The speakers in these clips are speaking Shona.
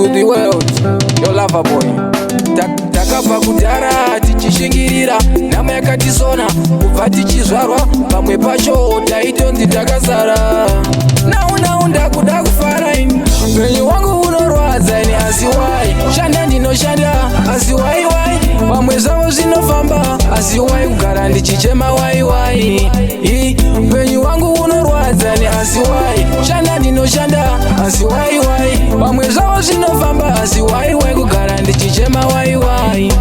to the world, your lover boy. Takabva kudhara tichishingirira nhamo yakatisona kubva tichizvarwa, pamwe pacho taitonzi takazara. Nau ndakuda kufara ini, upenyu wangu unorwadza ini, asi wai shanda ndinoshanda, asi wai pamwe zvavo zvinofamba, asi wai kugara ndichichema wai. Upenyu wangu unorwadza ini, asi wai shanda ndinoshanda, asi wai pamwe zvavo zvinofamba, asi wai kugara ndichichema wai.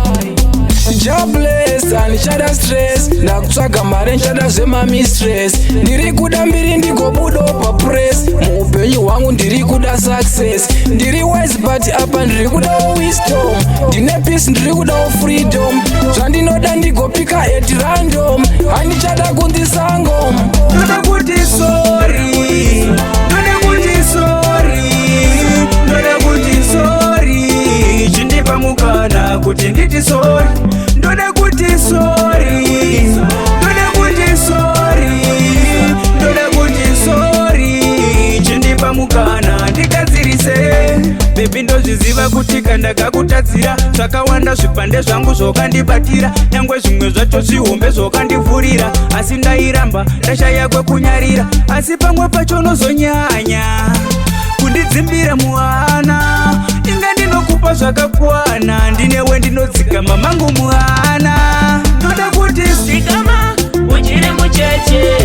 Jobless anichada stress, ndakutsvaga mari nchada zvemamistress. Ndiri kuda mbiri ndigobuda papress, muupenyu hwangu ndiri kuda success. Ndiri wise but apa ndiri kuda wisdom, ndine peace ndiri kuda freedom. Zvandinoda ndigopika at random, handichada kunzi sango. Ndoda kuti sorry, chindipa mukana kuti nditi sorry. Ndoda kuti sorry, chindipa mukana ndikadzirise. Baby ndozviziva kuti kana kakutadzira zvakawanda zvipande zvangu zvokandibatira, nyangwe zvimwe zvacho zvihombe zvokandivhurira, asi ndairamba ndashaya kwekunyarira. Asi pamwe pacho nozonyanya kundidzimbira muhana, inga ndinokupa zvakakwana, ndinewe ndinodzika mamangu muhana. Ndoda kuti zikama uchiri mucheche,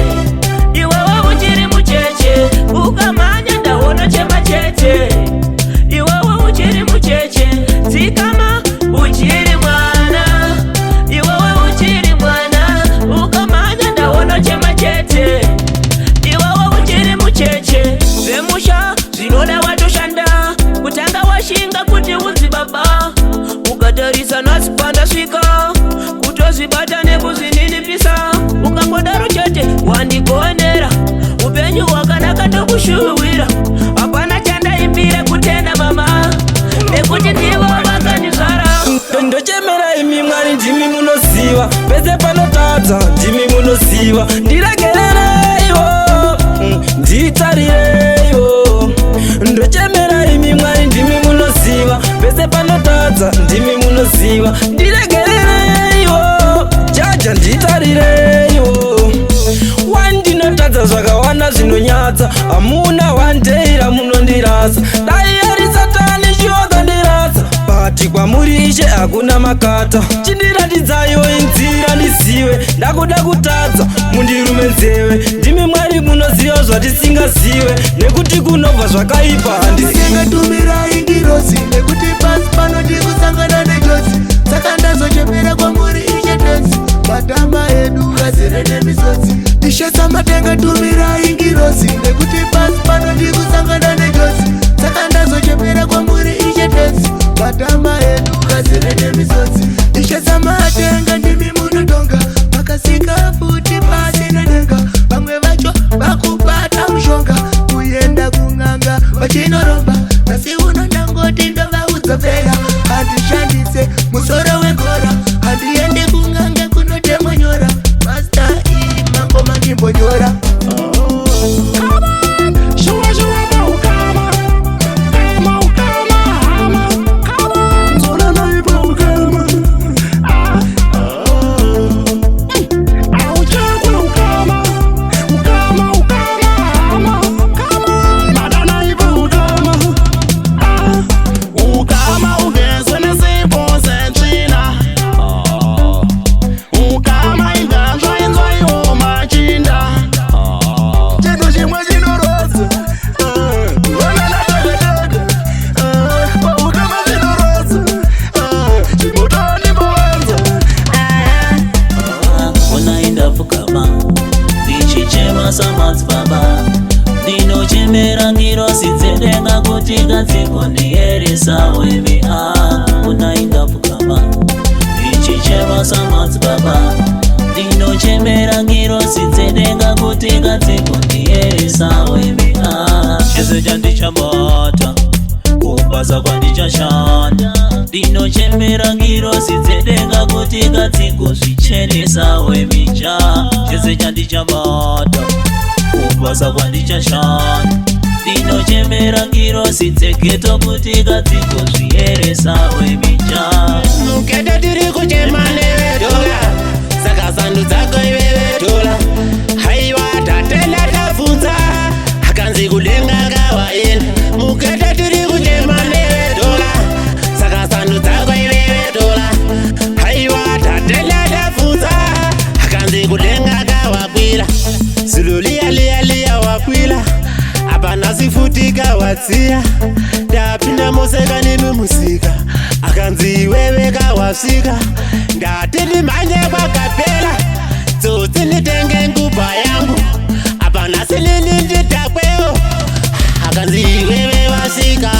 iwewe uchiri mucheche, ukamanya ndaona chema chete. Iwewe uchiri mucheche, zikama uchiri mwana, iwewe uchiri mwana, ukamanya ndaona chema chete. Iwewe uchiri mucheche, zvemusha zvinoda watoshanda, kutanga washinga kuti unzi baba, ukatarisa nhasi pandasvika, kutozvibata nekuzvininipisa. Ukangodaro chete wandigonera, upenyu hwakanaka ndokushuwira, hapana chandaimbira kutenda mama, nekuti ndivo vakandizvara. Ndochemera imi Mwari ndimi munoziva, pese panotadza ndimi munoziva. Ndiregerereiwo, nditarireiwo. Ndochemera imi Mwari ndimi munoziva, pese panotadza ndimi munoziva. Ndiregerereiwo, jaja nditarireiwo. Wandinotadza zvakawanda zvinonyadza, hamuna wandeira munondirasa. Dai satani chiwakandirasa, bati kwamuri Ishe hakuna makata. Chindiratidzayo inzira ndizive, ndakuda kutadza mundirume nzeve. Ndimi Mwari munoziva zvatisingazive, nekuti kunobva zvakaipa handisivi. Tumirai ngirozi, nekuti pasi pano ndikusangana nejodzi. Saka ndazochemera kwamuri Ishe tenzi, matama edu azere nemisodzi. Ndishesa matenga tumirai ngirozi, nekuti pasi pano ndikusangana nejodzi. Saka ndazochemera kwamuri Ishe tenzi, matama edu azere nemisodzi. Ndishesa matenga ndimi munotonga, makasika futi pasi nedenga. Vamwe vacho vakubata mushonga, kuenda kung'anga vachinoromba. Asi uno ndangoti ndovaudza pera, handishandise musoro wegora, handiende kung'anga kunotemwa nyora. Masta imangoma ndimbonyora. Ndinochemera ngirosi dzedenga kuti ngadzikondiyeresa wewe. Unainda pukama ndichichema samadzibaba, ndinochemera ngirosi dzedenga kuti ngadzikondiyeresa wewe. Chese chandichabata kupasa kwandichashanda, ndinochemera ngirosi dzedenga kuti ngadzikondichenesa wewe. Chese chandichabata kupasa kwandichashanda, ndinochemera ngirosi dzegeto kuti kadzingozvieresa wemija. Mugeto tiri kuchema nevedola, saka sandu dzako ivevedola. Haiwa tatenda tabvunza, akanzi kudenga kawaenda. Mugeto tiri kuchema nevedola, saka sandu dzako ivevedola. Haiwa tatenda tabvunza, akanzi kudenga kawakwira. Zulu liya wakwila, apana sifutika watsiya. Ndapinda moseka nememusika, akanzi wewe kawasvika. Ndati ndimhanye kwakapera, tsotsi nditenge nguba yangu. Apana sinini ndidakwewo, akanzi wewe wasvika.